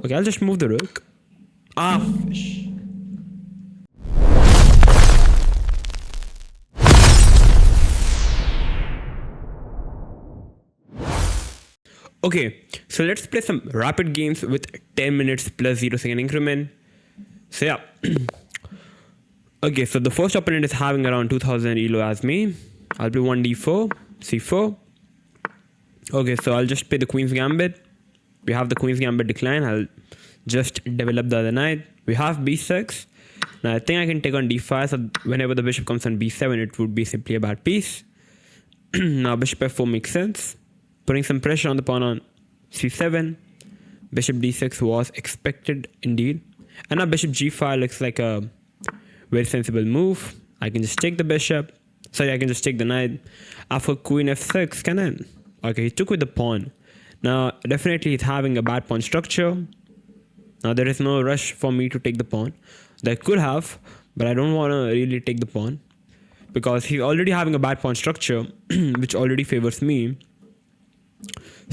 Okay, I'll just move the rook. Ah, fish. Okay, so let's play some rapid games with 10 minutes plus 0 second increment. So yeah. Okay, so the first opponent is having around 2000 elo as me. I'll play 1d4, c4. Okay, so I'll just play the Queen's Gambit. We have the Queen's Gambit decline. I'll just develop the other knight. We have b6. Now I think I can take on d5, so whenever the bishop comes on b7, it would be simply a bad piece. Now bishop f4 makes sense. Putting some pressure on the pawn on c7. Bishop d6 was expected indeed. And now bishop g5 looks like a very sensible move. I can just take the bishop. Sorry, I can just take the knight. After queen f6, can I? Okay, he took with the pawn. Now, definitely he's having a bad pawn structure. Now, there is no rush for me to take the pawn. That I could have, but I don't want to really take the pawn. Because he's already having a bad pawn structure, which already favors me.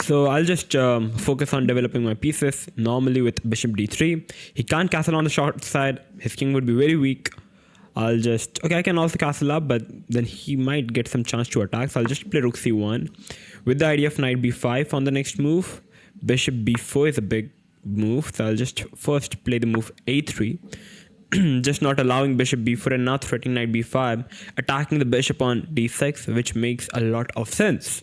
So I'll just focus on developing my pieces normally with bishop d3. He can't castle on the short side. His king would be very weak. Okay, I can also castle up, but then he might get some chance to attack. So I'll just play rook c1 with the idea of knight b5 on the next move. Bishop b4 is a big move. So I'll just first play the move a3. Just not allowing bishop b4 and not threatening knight b5. Attacking the bishop on d6, which makes a lot of sense.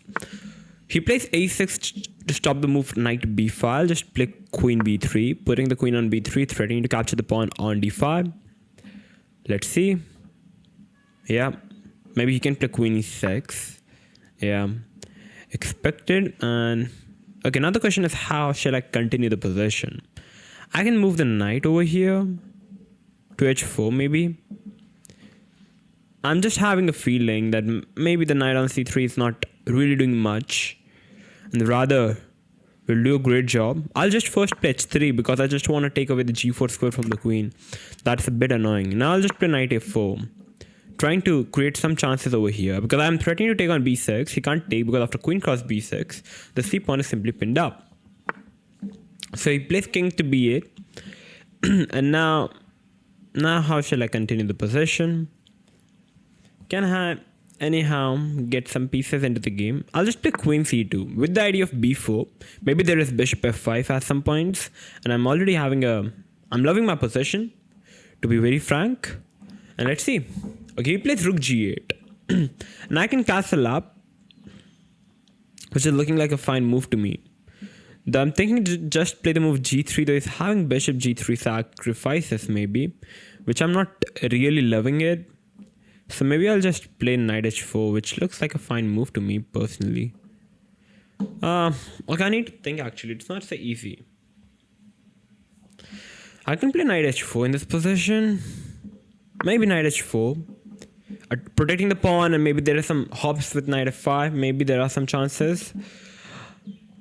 He plays a6 to stop the move knight b5. I'll just play queen b3, putting the queen on b3, threatening to capture the pawn on d5. Let's see. Yeah, maybe he can play queen e6. Yeah, expected. And okay, now the question is, how shall I continue the position? I can move the knight over here to h4 maybe. I'm just having a feeling that maybe the knight on c3 is not really doing much, and rather will do a great job. I'll just first play h3 because I just want to take away the g4 square from the queen. That's a bit annoying. Now I'll just play knight f4, trying to create some chances over here because I'm threatening to take on b6. He can't take because after queen cross b6, the c pawn is simply pinned up. So he plays king to b8. And now how shall I continue the position? Can I anyhow get some pieces into the game? I'll just play queen c2 with the idea of b4. Maybe there is bishop f5 at some points. And I'm already having I'm loving my position, to be very frank. And let's see. Okay, he plays rook g8. And I can castle up, which is looking like a fine move to me. Though I'm thinking to just play the move g3, though he's having bishop g3 sacrifices maybe, which I'm not really loving it. So maybe I'll just play knight h4, which looks like a fine move to me personally. Okay, I need to think actually. It's not so easy. I can play knight h4 in this position. Maybe knight h4. Protecting the pawn, and maybe there are some hops with knight f5. Maybe there are some chances.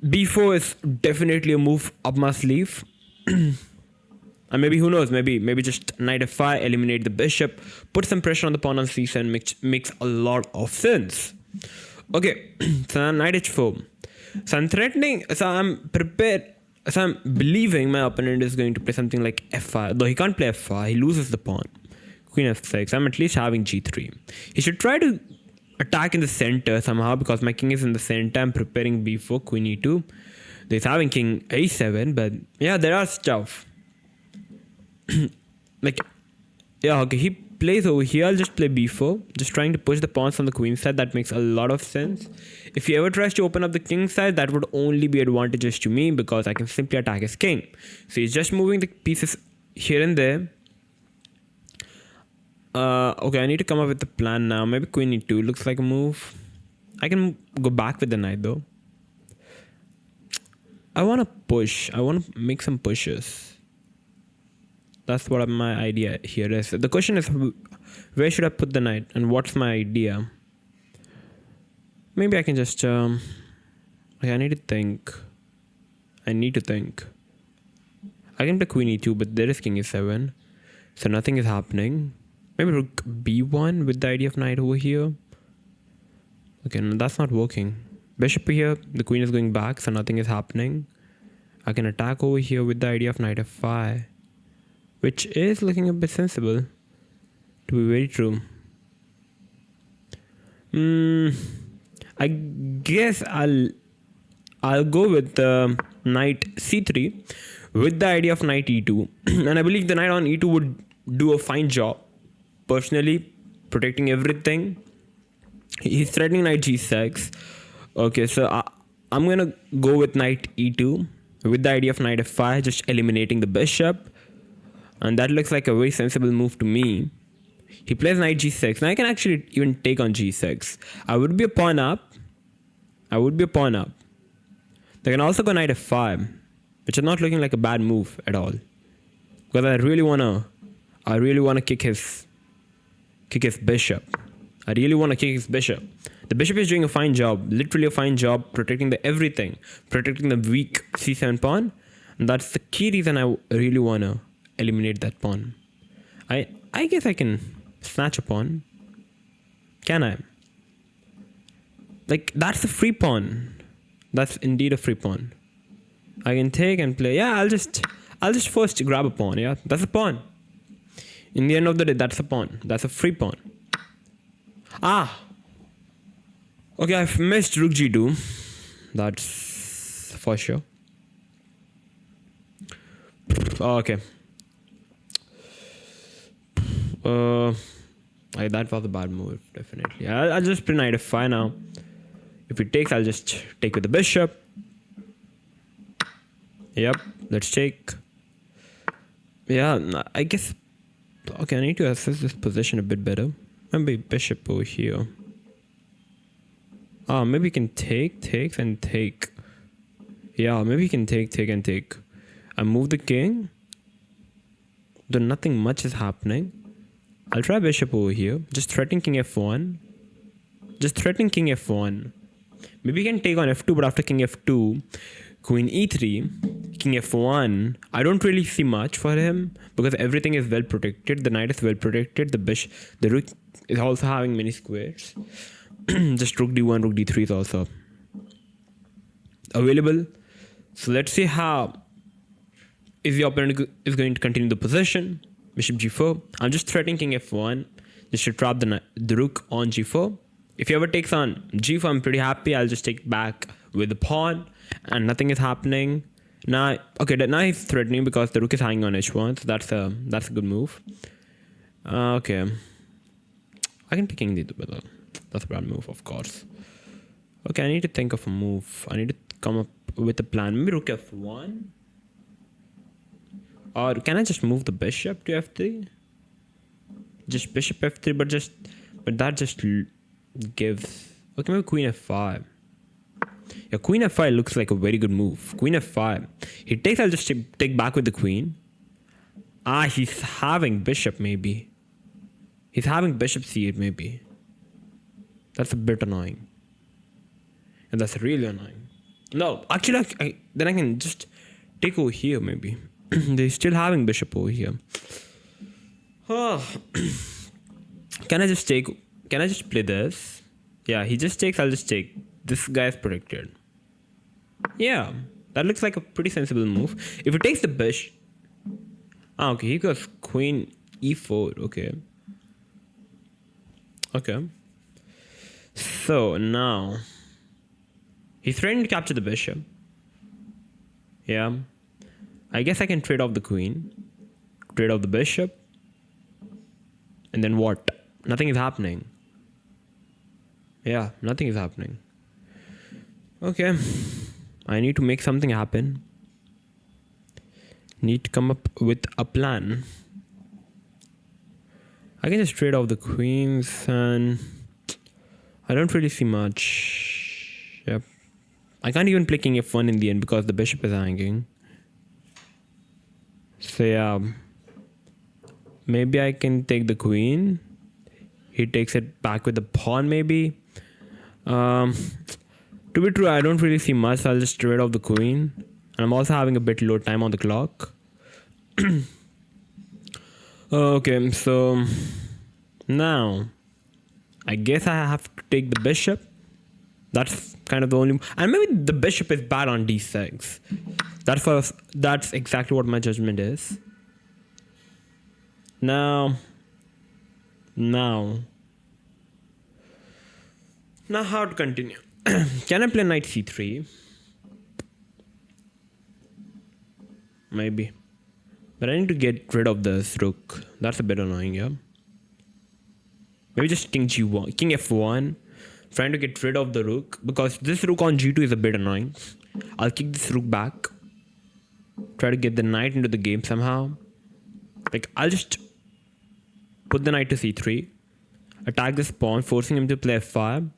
b4 is definitely a move up my sleeve. And maybe, who knows, maybe just knight f5, eliminate the bishop, put some pressure on the pawn on c7, makes a lot of sense. Okay, so now knight h4. So I'm threatening, so I'm prepared, so I'm believing my opponent is going to play something like f5, though he can't play f5, he loses the pawn. Queen f6, I'm at least having g3. He should try to attack in the center somehow because my king is in the center. I'm preparing b4, queen e2. He's having king a7, but yeah, there are stuff. Okay, he plays over here. I'll just play b4, just trying to push the pawns on the queen side. That makes a lot of sense. If he ever tries to open up the king side, that would only be advantageous to me because I can simply attack his king. So he's just moving the pieces here and there. Okay, I need to come up with a plan now. Maybe queen e2 looks like a move. I can go back with the knight though. I want to push. I want to make some pushes. That's what my idea here is. The question is, where should I put the knight and what's my idea? Maybe I can just, okay, I need to think. I can play queen e2, but there is king e7. So nothing is happening. Maybe rook b1 with the idea of knight over here. Okay, no, that's not working. Bishop here, the queen is going back, so nothing is happening. I can attack over here with the idea of knight f5, which is looking a bit sensible, to be very true. I guess I'll go with knight c3 with the idea of knight e2, and I believe the knight on e2 would do a fine job. Personally, protecting everything. He's threatening knight g6. Okay, so I'm gonna go with knight e2 with the idea of knight f5, just eliminating the bishop, and that looks like a very sensible move to me. He plays knight g6. Now I can actually even take on g6. I would be a pawn up. They can also go knight f5, which is not looking like a bad move at all, because I really wanna kick his bishop. The bishop is doing a fine job, literally a fine job, protecting protecting the weak c7 pawn, and that's the key reason I really wanna eliminate that pawn. I guess I can snatch a pawn. Can I? Like, that's a free pawn. That's indeed a free pawn. I can take and play. Yeah, I'll just first grab a pawn. Yeah, that's a pawn. In the end of the day, that's a pawn. That's a free pawn. Okay, I've missed rook g2. That's for sure. Okay. That was a bad move, definitely. I'll just play knight f5 now. If he takes, I'll just take with the bishop. Yep, let's take. Yeah, I guess. Okay, I need to assess this position a bit better. Maybe bishop over here. Maybe you can take and take. Yeah, maybe you can take and take. I move the king. Though nothing much is happening. I'll try bishop over here. Just threatening king f1. Maybe you can take on f2, but after king f2, queen e3, king f1. I don't really see much for him because everything is well protected. The knight is well protected. The rook is also having many squares. Just rook d1, rook d3 is also available. So let's see how if the opponent is going to continue the position. Bishop g4. I'm just threatening king f1 just to trap the rook on g4. If he ever takes on g4, I'm pretty happy. I'll just take back with the pawn and nothing is happening. Now he's threatening because the rook is hanging on h1, so that's a good move. Okay. I can pick king d2, but that's a bad move, of course. Okay, I need to think of a move. I need to come up with a plan. Maybe rook f1. Or can I just move the bishop to f3? Just bishop f3, but that just gives. Okay, maybe queen f5. Yeah, queen f5 looks like a very good move. Queen f5. He takes, I'll just take back with the queen. He's having bishop maybe. He's having bishop c8 maybe. That's a bit annoying. And that's really annoying. No, actually, then I can just take over here maybe. They're still having bishop over here. Can I just play this? Yeah, he just takes, I'll just take. This guy is protected. Yeah, that looks like a pretty sensible move. If he takes the bishop. Okay, he goes queen e4. Okay. So now he's threatening to capture the bishop. Yeah. I guess I can trade off the queen, trade off the bishop, and then what? Nothing is happening. Yeah, nothing is happening. Okay, I need to make something happen. Need to come up with a plan. I can just trade off the queens, and I don't really see much. Yep. I can't even play king f1 in the end because the bishop is hanging. So yeah, maybe I can take the queen. He takes it back with the pawn maybe. To be true, I don't really see much, so I'll just trade off the queen. And I'm also having a bit low time on the clock. Okay, so now I guess I have to take the bishop. That's kind of the only... And maybe the bishop is bad on d6. That's exactly what my judgment is. Now how to continue? Can I play knight c3? Maybe. But I need to get rid of this rook. That's a bit annoying, yeah. Maybe just king g1, king f1. Trying to get rid of the rook, because this rook on g2 is a bit annoying. I'll kick this rook back. Try to get the knight into the game somehow. Like, I'll just put the knight to c3. Attack this pawn, forcing him to play f5.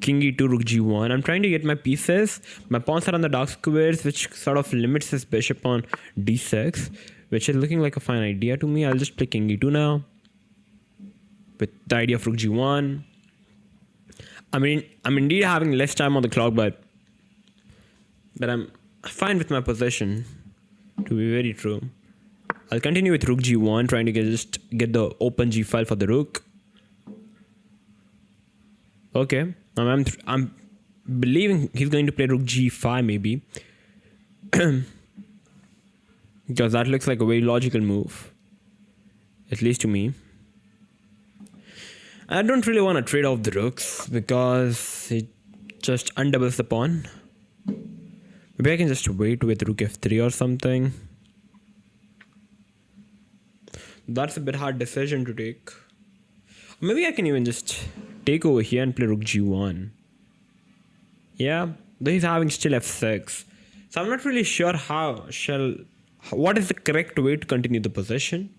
King e2, rook g1. I'm trying to get my pieces. My pawns are on the dark squares, which sort of limits this bishop on d6, which is looking like a fine idea to me. I'll just play king e2 now, with the idea of rook g1. I mean, I'm indeed having less time on the clock, but I'm fine with my position, to be very true. I'll continue with rook g1, trying to get the open g file for the rook. Okay, I'm believing he's going to play rook g5 maybe, because that looks like a very logical move, at least to me. I don't really want to trade off the rooks because it just undoubles the pawn. Maybe I can just wait with rook f3 or something. That's a bit hard decision to take. Maybe I can even just take over here and play rook g1. Yeah, though he's having still f6. So I'm not really sure what is the correct way to continue the position.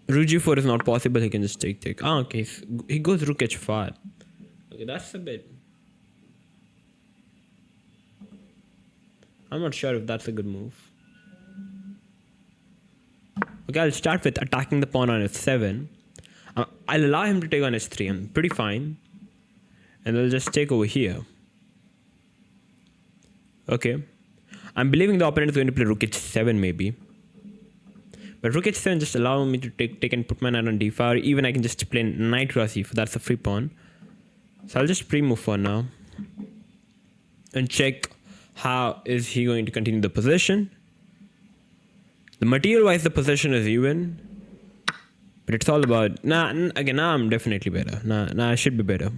Rook g4 is not possible. He can just take. Ah, okay. He goes rook h5. Okay, that's a bit. I'm not sure if that's a good move. Okay, I'll start with attacking the pawn on f7. I'll allow him to take on h3. I'm pretty fine. And I'll just take over here. Okay. I'm believing the opponent is going to play rook h7 maybe. But rook h7 just allow me to take and put my knight on d5. Or even I can just play knight cross e4. That's a free pawn. So I'll just pre-move for now. And check how is he going to continue the position. The material-wise, the position is even. But it's all about... now I'm definitely better. Nah, I should be better.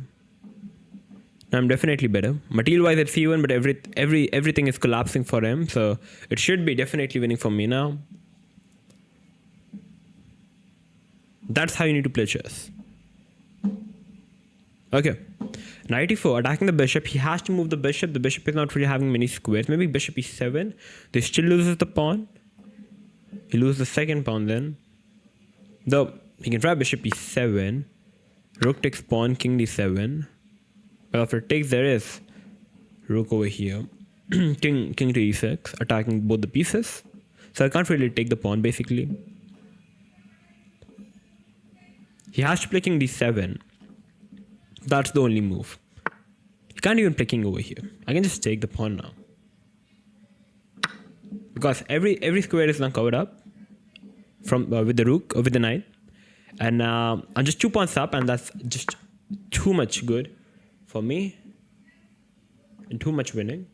Now I'm definitely better. Material-wise, it's even, but everything is collapsing for him. So it should be definitely winning for me now. That's how you need to play chess. Okay. Knight e4, attacking the bishop. He has to move the bishop. The bishop is not really having many squares. Maybe bishop e7. They still loses the pawn. He loses the second pawn then. Though, he can try bishop e7. Rook takes pawn, king d7. But after it takes, there is rook over here. king to e6, attacking both the pieces. So I can't really take the pawn, basically. He has to play king d7. That's the only move. He can't even play king over here. I can just take the pawn now. Because every square is now covered up from with the rook or with the knight. And I'm just 2 pawns up, and that's just too much good for me. And too much winning.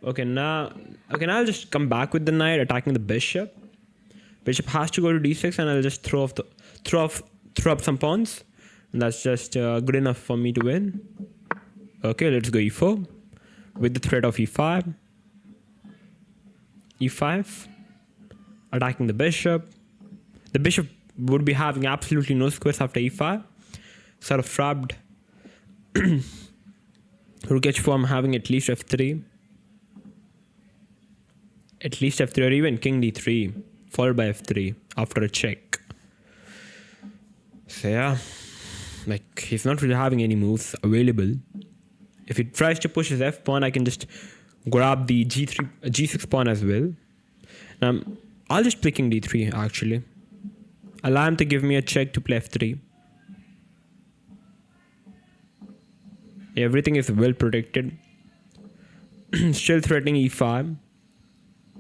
Okay, now I'll just come back with the knight, attacking the bishop. Bishop has to go to d6, and I'll just throw up some pawns. And that's just good enough for me to win. Okay, let's go e4 with the threat of e5. e5, attacking the bishop. The bishop would be having absolutely no squares after e5. Sort of trapped. Rook h4, I'm having at least f3. At least f3, or even king d3, followed by f3 after a check. So yeah, like, he's not really having any moves available. If he tries to push his f pawn, I can just grab the g6 pawn as well. I'll just play king d3 actually. Allow him to give me a check to play f3. Everything is well protected. Still threatening e5.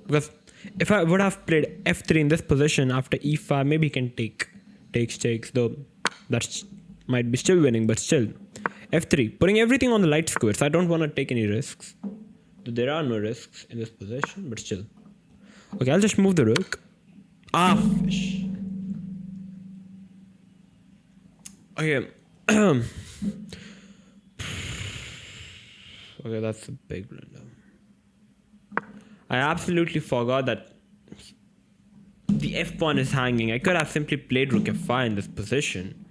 Because if I would have played f3 in this position after e5, maybe he can takes, though that's might be still winning, but still. F3, putting everything on the light squares. I don't want to take any risks. There are no risks in this position, but still. Okay, I'll just move the rook. Ah, fish. Okay. Okay, that's a big blunder. I absolutely forgot that the f pawn is hanging. I could have simply played rook f5 in this position.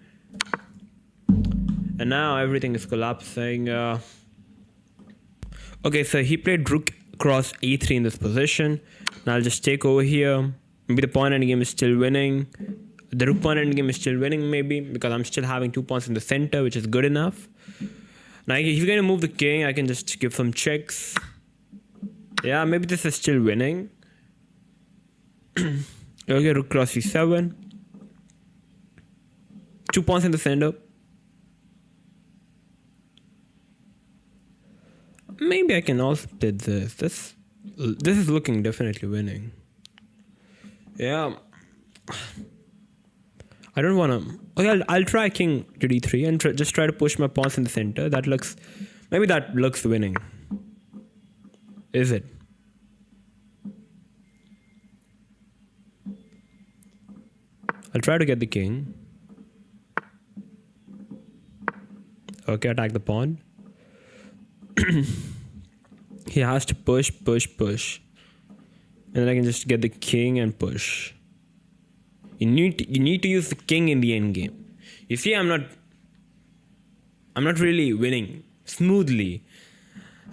And now everything is collapsing. Okay, so he played rook cross e3 in this position. Now I'll just take over here. Maybe the pawn endgame is still winning. The rook pawn endgame is still winning maybe, because I'm still having 2 pawns in the center, which is good enough. Now if you're going to move the king, I can just give some checks. Yeah, maybe this is still winning. Okay, rook cross c7. 2 pawns in the center. Maybe I can also play this. This is looking definitely winning. Yeah. I don't want to... Okay, I'll try king to d3 and just try to push my pawns in the center. That looks... Maybe that looks winning. Is it? I'll try to get the king. Okay, attack the pawn. He has to push. And then I can just get the king and push. You need to use the king in the endgame. You see, I'm not really winning smoothly.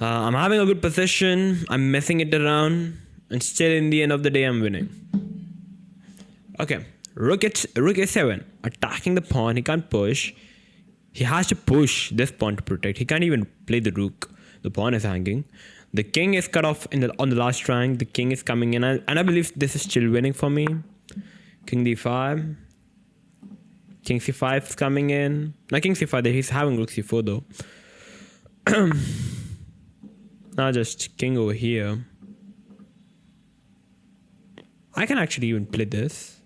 I'm having a good position. I'm messing it around, and still in the end of the day, I'm winning. Okay, rook a7, attacking the pawn. He can't push. He has to push this pawn to protect. He can't even play the rook. The pawn is hanging. The king is cut off on the last rank. The king is coming in, and I believe this is still winning for me. King d5. King c5 is coming in. Not king c5, he's having rook c4 though. Now just king over here. I can actually even play this.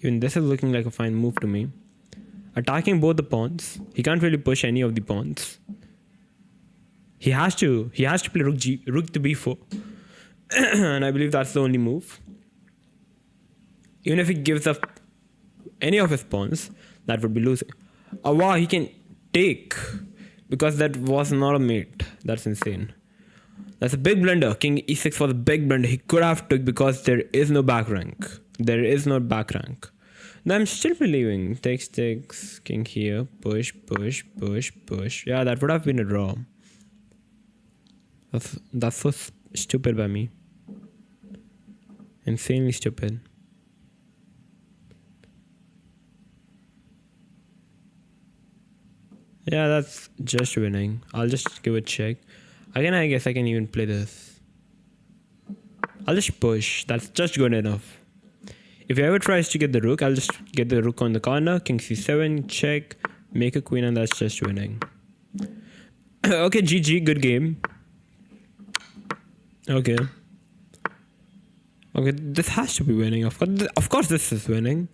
Even this is looking like a fine move to me. Attacking both the pawns. He can't really push any of the pawns. He has to play rook to b4. And I believe that's the only move. Even if he gives up any of his pawns, that would be losing. Oh wow, he can take, because that was not a mate. That's insane. That's a big blunder. King e6 was a big blunder. He could have took, because there is no back rank. There is no back rank. Now I'm still believing. Takes, king here. Push. Yeah, that would have been a draw. That's so stupid by me. Insanely stupid. Yeah, that's just winning. I'll just give a check. Again, I guess I can even play this. I'll just push. That's just good enough. If he ever tries to get the rook, I'll just get the rook on the corner. King c7, check, make a queen, and that's just winning. Okay, GG, good game. Okay, this has to be winning. Of course this is winning.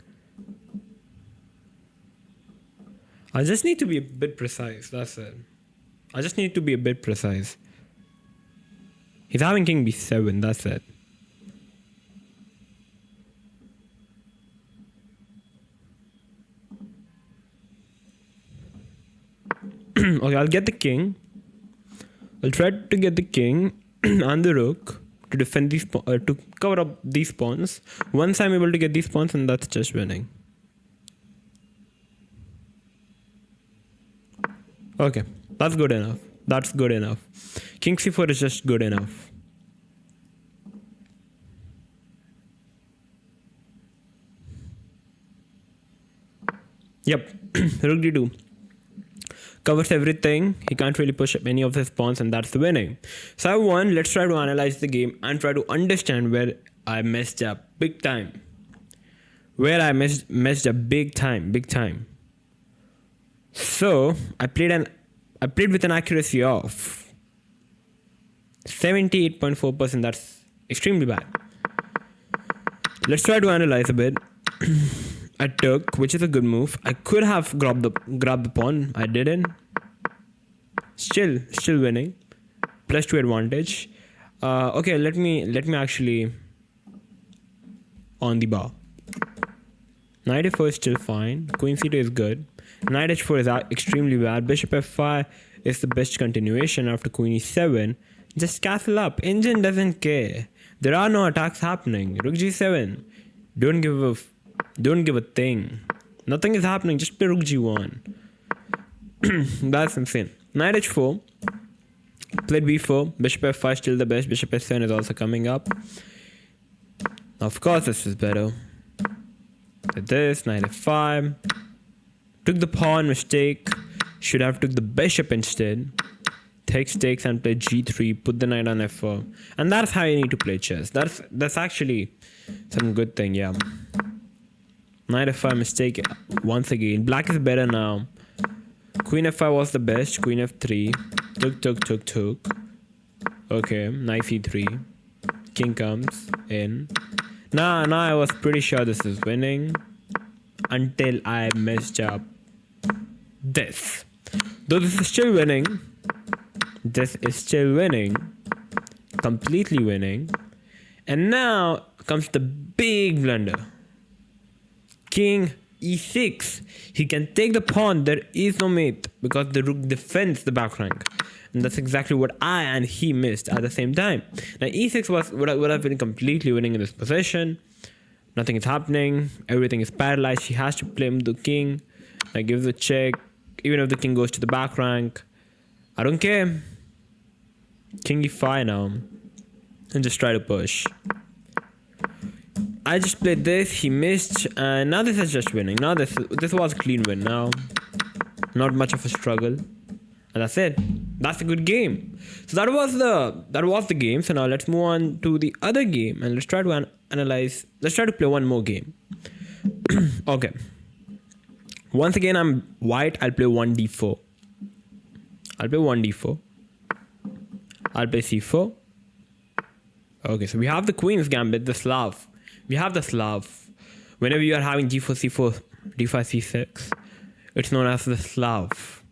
I just need to be a bit precise, that's it. I just need to be a bit precise. He's having king b7, that's it. Okay, I'll get the king. I'll try to get the king and the rook to defend these to cover up these pawns. Once I'm able to get these pawns, and that's just winning. Okay, that's good enough. That's good enough. King c4 is just good enough. Yep, rook d2. Covers everything. He can't really push up any of his pawns, and that's the winning. So I won. Let's try to analyze the game and try to understand where I messed up big time. Where I messed up big time. So I played with an accuracy of 78.4%. That's extremely bad. Let's try to analyze a bit. I took, which is a good move. I could have grabbed the pawn. I didn't. Still winning. +2 advantage. Okay, let me actually on the bar. Knight f4 is still fine. Queen c2 is good. Knight h4 is extremely bad. Bishop f5 is the best continuation after queen e7. Just castle up. Engine doesn't care. There are no attacks happening. Rook g7. Don't give a thing. Nothing is happening. Just play rook g1. That's insane. Knight h4. Played b4. Bishop f5 still the best. Bishop s7 is also coming up. Of course, this is better. Did this. Knight f5. Took the pawn. Mistake. Should have took the bishop instead. Takes and play g3. Put the knight on f4. And that's how you need to play chess. That's actually some good thing. Yeah. Knight f5 mistake once again. Black is better now. Queen f5 was the best. Queen f3. Took. Okay. Knight c3. King comes in. Now I was pretty sure this is winning. Until I messed up this. Though this is still winning. This is still winning. Completely winning. And now comes the big blunder. King e6. He can take the pawn. There is no mate because the rook defends the back rank. And that's exactly what I and he missed at the same time. Now e6 would have been completely winning in this position. Nothing is happening. Everything is paralyzed. He has to play the king. I give the check. Even if the king goes to the back rank. I don't care. King e5 now. And just try to push. I just played this. He missed. And now this is just winning. Now this was a clean win now. Not much of a struggle. And that's it. That's a good game. So that was the game. So now let's move on to the other game. And let's try to analyze. Let's try to play one more game. Okay. Once again, I'm white. I'll play 1d4. I'll play c4. Okay, so we have the Queen's Gambit, the Slav. We have the Slav. Whenever you are having g4, c4, d5, c6, it's known as the Slav.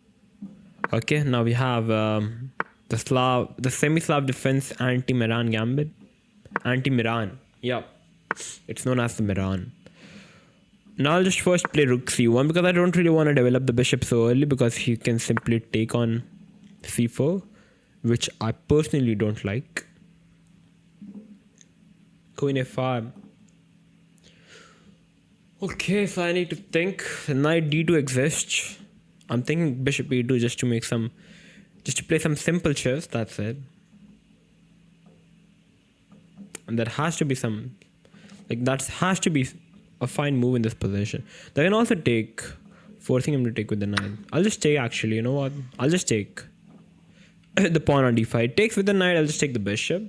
Okay, now we have the semi-Slav defense anti-Miran Gambit. Anti-Miran. Yeah. It's known as the Miran. Now I'll just first play rook c1 because I don't really want to develop the bishop so early because he can simply take on c4, which I personally don't like. Queen f5. Okay, so I need to think. Knight d2 exists. I'm thinking bishop e2 just to play some simple chess. That's it. And that has to be a fine move in this position. They can also take, forcing him to take with the knight. I'll just take actually, you know what? I'll just take the pawn on d5. It takes with the knight, I'll just take the bishop.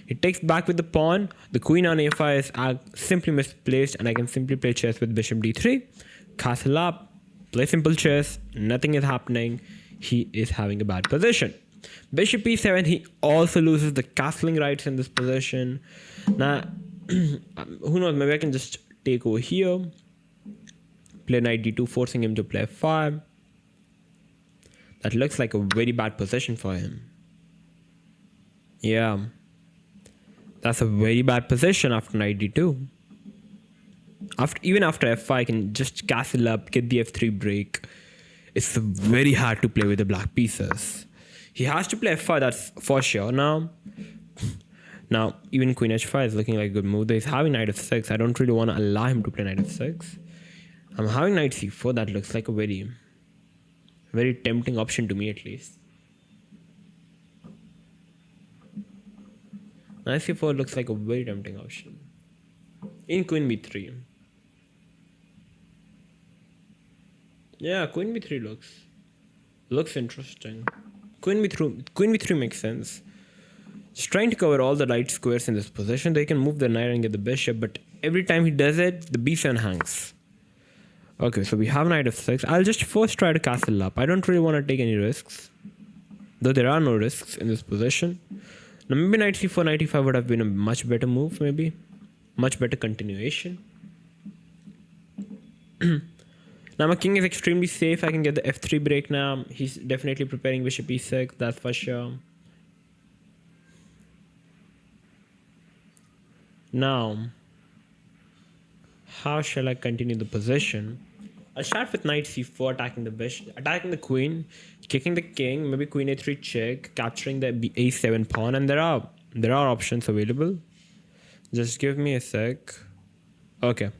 It takes back with the pawn. The queen on a5 is simply misplaced and I can simply play chess with bishop d3. Castle up, play simple chess. Nothing is happening. He is having a bad position. Bishop e7, he also loses the castling rights in this position. Now, who knows, maybe I can just take over here. Play knight d2, forcing him to play f5. That looks like a very bad position for him. Yeah. That's a very bad position after knight d2. Even after f5, I can just castle up, get the f3 break. It's very hard to play with the black pieces. He has to play f5, that's for sure now. Now, even queen h5 is looking like a good move. He's having knight f6. I don't really want to allow him to play knight f6. I'm having knight c4. That looks like a very, very tempting option to me at least. Knight c4 looks like a very tempting option. In queen b3. Yeah, queen b3 looks interesting. Queen b3 makes sense. Just trying to cover all the right squares in this position. They can move the knight and get the bishop, but every time he does it, the b7 hangs. Okay, so we have knight f6. I'll just first try to castle up. I don't really want to take any risks, though there are no risks in this position. Now maybe knight c4, knight e5 would have been a much better move, maybe. Much better continuation. Now my king is extremely safe. I can get the f3 break now. He's definitely preparing bishop e6, that's for sure. Now, how shall I continue the position? I'll start with knight c4, attacking the bishop, attacking the queen, kicking the king, maybe queen a3 check, capturing the a7 pawn, and there are options available. Just give me a sec. Okay.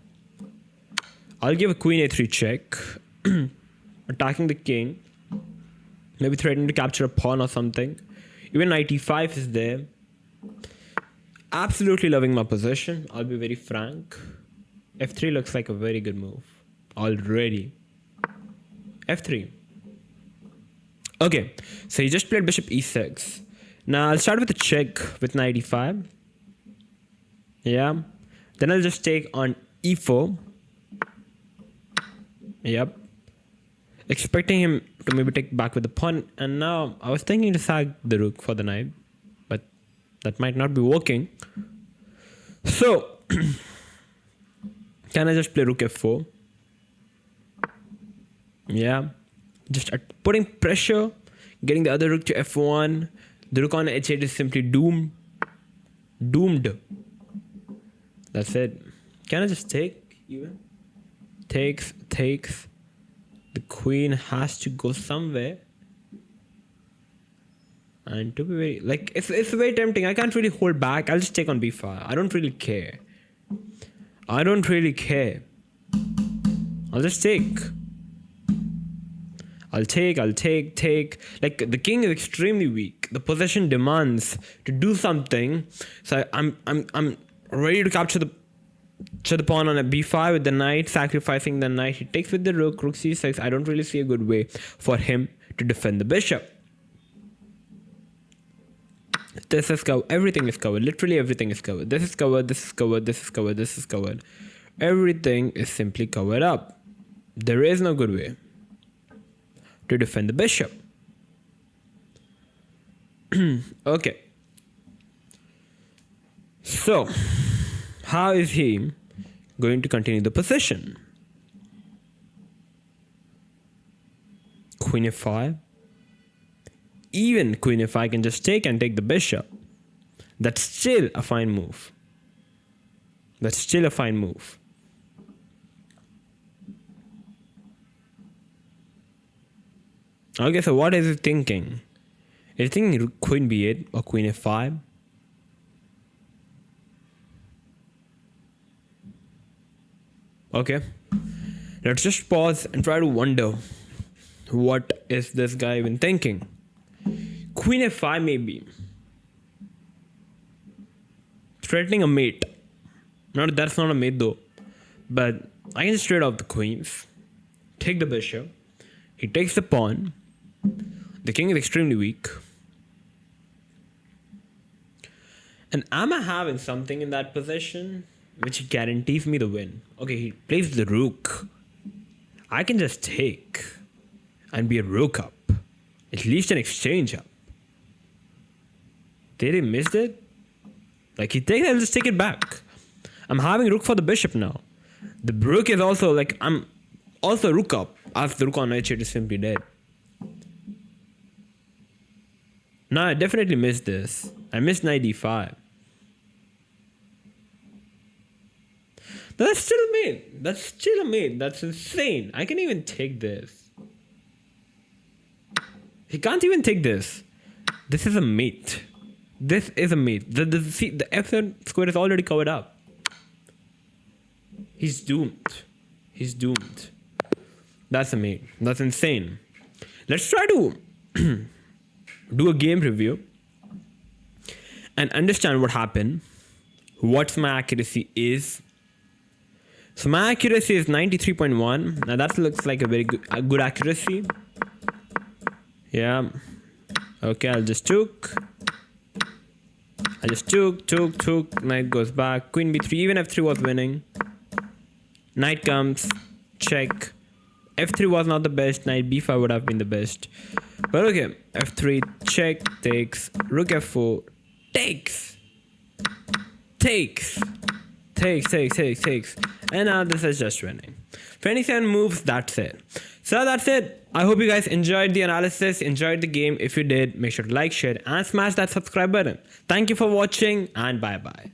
I'll give a queen a3 check, attacking the king, maybe threatening to capture a pawn or something. Even knight e5 is there. Absolutely loving my position, I'll be very frank. f3 looks like a very good move already. f3. Okay, so he just played bishop e6. Now I'll start with a check with knight e5. Yeah. Then I'll just take on e4. Yep. Expecting him to maybe take back with the pawn. And now I was thinking to sag the rook for the knight. But that might not be working. So, can I just play rook f4? Yeah. Just putting pressure. Getting the other rook to f1. The rook on h8 is simply doomed. Doomed. That's it. Can I just take even? Takes. The queen has to go somewhere. And to be very, like, it's very tempting. I can't really hold back. I'll just take on b5. I don't really care. I'll just take. I'll take. Like, the king is extremely weak. The position demands to do something. So I'm ready to capture the pawn on a b5 with the knight, sacrificing the knight. He takes with the rook c6. I don't really see a good way for him to defend the bishop. This is covered. Everything is covered. Literally everything is covered. This is covered. This is covered. This is covered. This is covered. Everything is simply covered up. There is no good way to defend the bishop. Okay. So, how is he going to continue the position? Queen f5. Even queen f5 can just take and take the bishop. That's still a fine move. Okay, so what is he thinking? Is he thinking queen b8 or queen f5? Okay, let's just pause and try to wonder, what is this guy even thinking? Queen f5 maybe. Threatening a mate. That's not a mate though. But I can just trade off the queens. Take the bishop. He takes the pawn. The king is extremely weak. And am I having something in that position which guarantees me the win? Okay, he plays the rook. I can just take and be a rook up. At least an exchange up. Did he miss it? Like, he takes it, I'll just take it back. I'm having rook for the bishop now. The rook is also like, I'm also rook up. As the rook on h8 is simply dead. No, I definitely missed this. I missed knight d5. That's still a mate. That's insane. I can even take this. He can't even take this. This is a mate. The f7 square is already covered up. He's doomed. That's a mate. That's insane. Let's try to do a game review and understand what happened. What my accuracy is. So my accuracy is 93.1. Now that looks like a very good accuracy. Yeah. Okay, I'll just took. Knight goes back. Queen b3. Even f3 was winning. Knight comes. Check. f3 was not the best. Knight b5 would have been the best. But okay. f3 check. Takes. Rook f4. Takes. And now this is just winning. 27 moves, that's it. So that's it. I hope you guys enjoyed the analysis, enjoyed the game. If you did, make sure to like, share, and smash that subscribe button. Thank you for watching, and bye-bye.